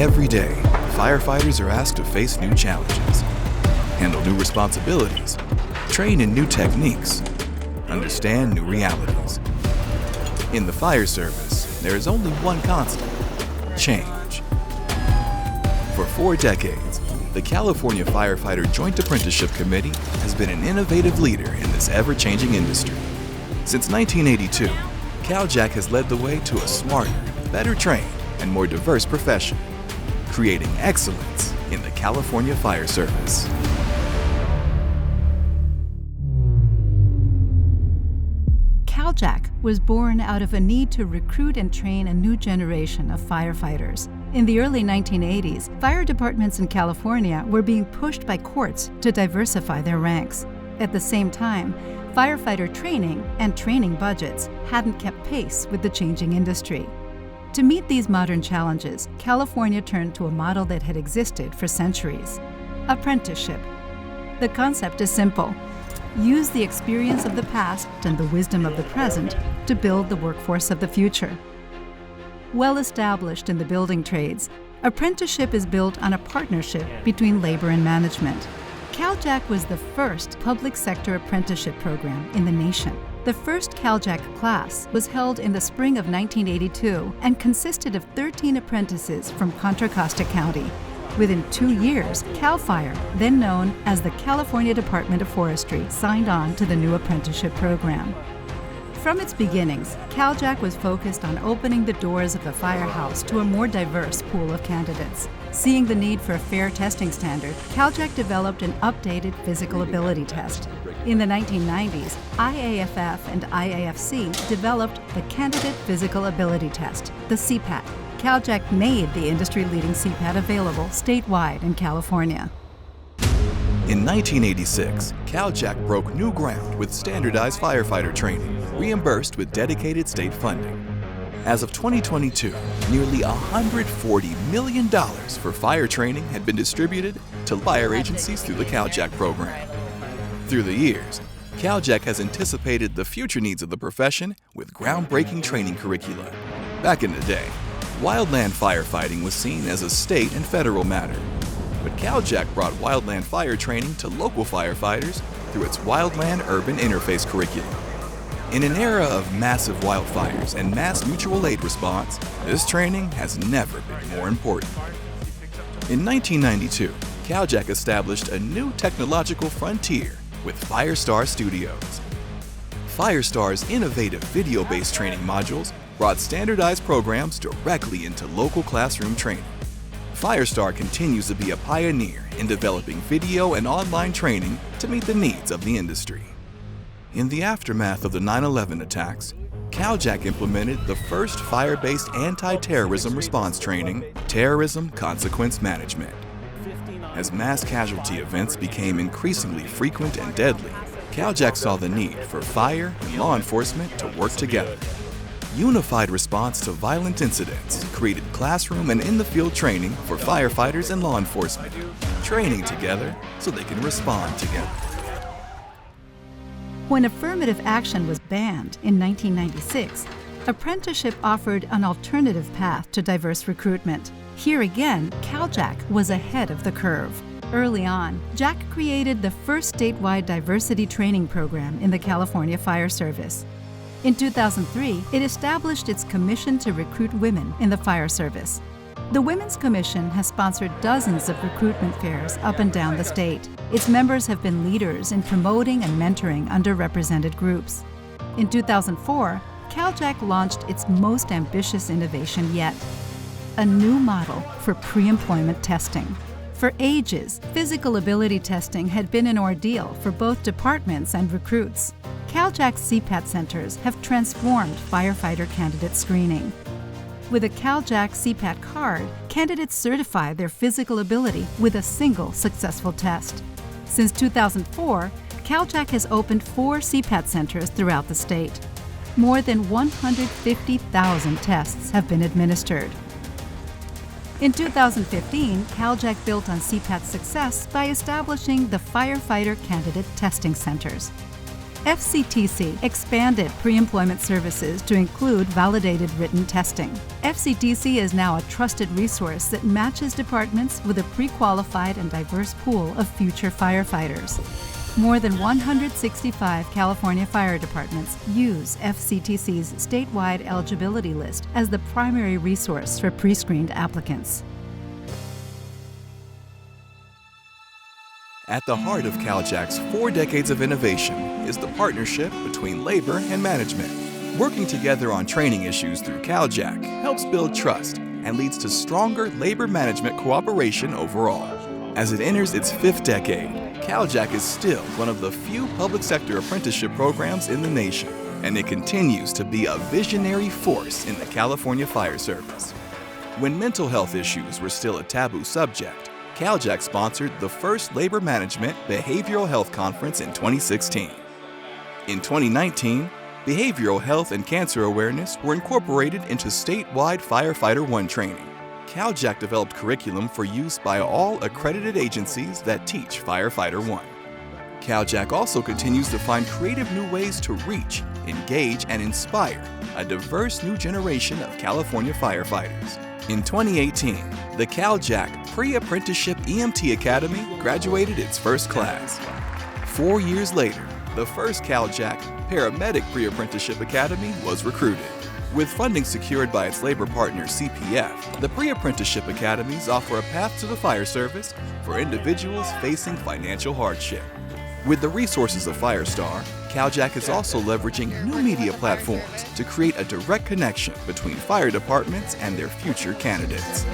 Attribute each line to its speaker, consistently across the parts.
Speaker 1: Every day, firefighters are asked to face new challenges, handle new responsibilities, train in new techniques, understand new realities. In the fire service, there is only one constant: change. For 4 decades, the California Firefighter Joint Apprenticeship Committee has been an innovative leader in this ever-changing industry. Since 1982, Cal-JAC has led the way to a smarter, better trained, and more diverse profession, creating excellence in the California Fire Service.
Speaker 2: Cal-JAC was born out of a need to recruit and train a new generation of firefighters. In the early 1980s, fire departments in California were being pushed by courts to diversify their ranks. At the same time, firefighter training and training budgets hadn't kept pace with the changing industry. To meet these modern challenges, California turned to a model that had existed for centuries: apprenticeship. The concept is simple: use the experience of the past and the wisdom of the present to build the workforce of the future. Well established in the building trades, apprenticeship is built on a partnership between labor and management. Cal-JAC was the first public sector apprenticeship program in the nation. The first Cal-JAC class was held in the spring of 1982 and consisted of 13 apprentices from Contra Costa County. Within 2 years, CAL FIRE, then known as the California Department of Forestry, signed on to the new apprenticeship program. From its beginnings, Cal-JAC was focused on opening the doors of the firehouse to a more diverse pool of candidates. Seeing the need for a fair testing standard, Cal-JAC developed an updated physical ability test. In the 1990s, IAFF and IAFC developed the Candidate Physical Ability Test, the CPAT. Cal-JAC made the industry-leading CPAT available statewide in California.
Speaker 1: In 1986, Cal-JAC broke new ground with standardized firefighter training, reimbursed with dedicated state funding. As of 2022, nearly $140 million for fire training had been distributed to fire agencies through the Cal-JAC program. Through the years, Cal-JAC has anticipated the future needs of the profession with groundbreaking training curricula. Back in the day, wildland firefighting was seen as a state and federal matter. But Cal-JAC brought wildland fire training to local firefighters through its Wildland Urban Interface curriculum. In an era of massive wildfires and mass mutual aid response, this training has never been more important. In 1992, Cal-JAC established a new technological frontier with Firestar Studios. Firestar's innovative video-based training modules brought standardized programs directly into local classroom training. Firestar continues to be a pioneer in developing video and online training to meet the needs of the industry. In the aftermath of the 9/11 attacks, Cal-JAC implemented the first fire-based anti-terrorism response training, Terrorism Consequence Management. As mass casualty events became increasingly frequent and deadly, Cal-JAC saw the need for fire and law enforcement to work together. Unified response to violent incidents created classroom and in-the-field training for firefighters and law enforcement, training together so they can respond together.
Speaker 2: When affirmative action was banned in 1996, apprenticeship offered an alternative path to diverse recruitment. Here again, Cal-JAC was ahead of the curve. Early on, JAC created the first statewide diversity training program in the California Fire Service. In 2003, it established its Commission to Recruit Women in the Fire Service. The Women's Commission has sponsored dozens of recruitment fairs up and down the state. Its members have been leaders in promoting and mentoring underrepresented groups. In 2004, Cal-JAC launched its most ambitious innovation yet: a new model for pre-employment testing. For ages, physical ability testing had been an ordeal for both departments and recruits. Cal-JAC CPAT centers have transformed firefighter candidate screening. With a Cal-JAC CPAT card, candidates certify their physical ability with a single successful test. Since 2004, Cal-JAC has opened 4 CPAT centers throughout the state. More than 150,000 tests have been administered. In 2015, Cal-JAC built on CPAT's success by establishing the Firefighter Candidate Testing Centers. FCTC expanded pre-employment services to include validated written testing. FCTC is now a trusted resource that matches departments with a pre-qualified and diverse pool of future firefighters. More than 165 California fire departments use FCTC's statewide eligibility list as the primary resource for pre-screened applicants.
Speaker 1: At the heart of Cal-JAC's 4 decades of innovation is the partnership between labor and management. Working together on training issues through Cal-JAC helps build trust and leads to stronger labor management cooperation overall. As it enters its 5th decade, Cal-JAC is still one of the few public sector apprenticeship programs in the nation, and it continues to be a visionary force in the California Fire Service. When mental health issues were still a taboo subject, Cal-JAC sponsored the first Labor Management Behavioral Health Conference in 2016. In 2019, behavioral health and cancer awareness were incorporated into statewide Firefighter 1 training. Cal-JAC developed curriculum for use by all accredited agencies that teach Firefighter 1. Cal-JAC also continues to find creative new ways to reach, engage, and inspire a diverse new generation of California firefighters. In 2018, the Cal-JAC Pre-Apprenticeship EMT Academy graduated its first class. 4 years later, the first Cal-JAC Paramedic Pre-Apprenticeship Academy was recruited. With funding secured by its labor partner CPF, the Pre-Apprenticeship Academies offer a path to the fire service for individuals facing financial hardship. With the resources of Firestar, Cal-JAC is also leveraging new media platforms to create a direct connection between fire departments and their future candidates.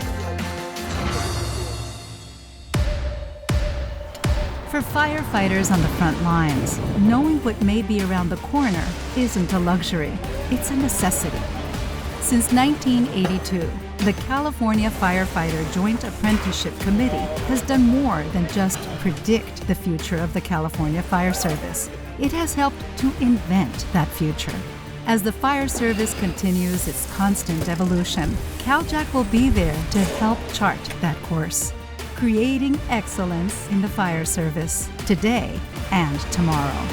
Speaker 2: For firefighters on the front lines, knowing what may be around the corner isn't a luxury, it's a necessity. Since 1982, the California Firefighter Joint Apprenticeship Committee has done more than just predict the future of the California Fire Service. It has helped to invent that future. As the fire service continues its constant evolution, Cal-JAC will be there to help chart that course, creating excellence in the fire service today and tomorrow.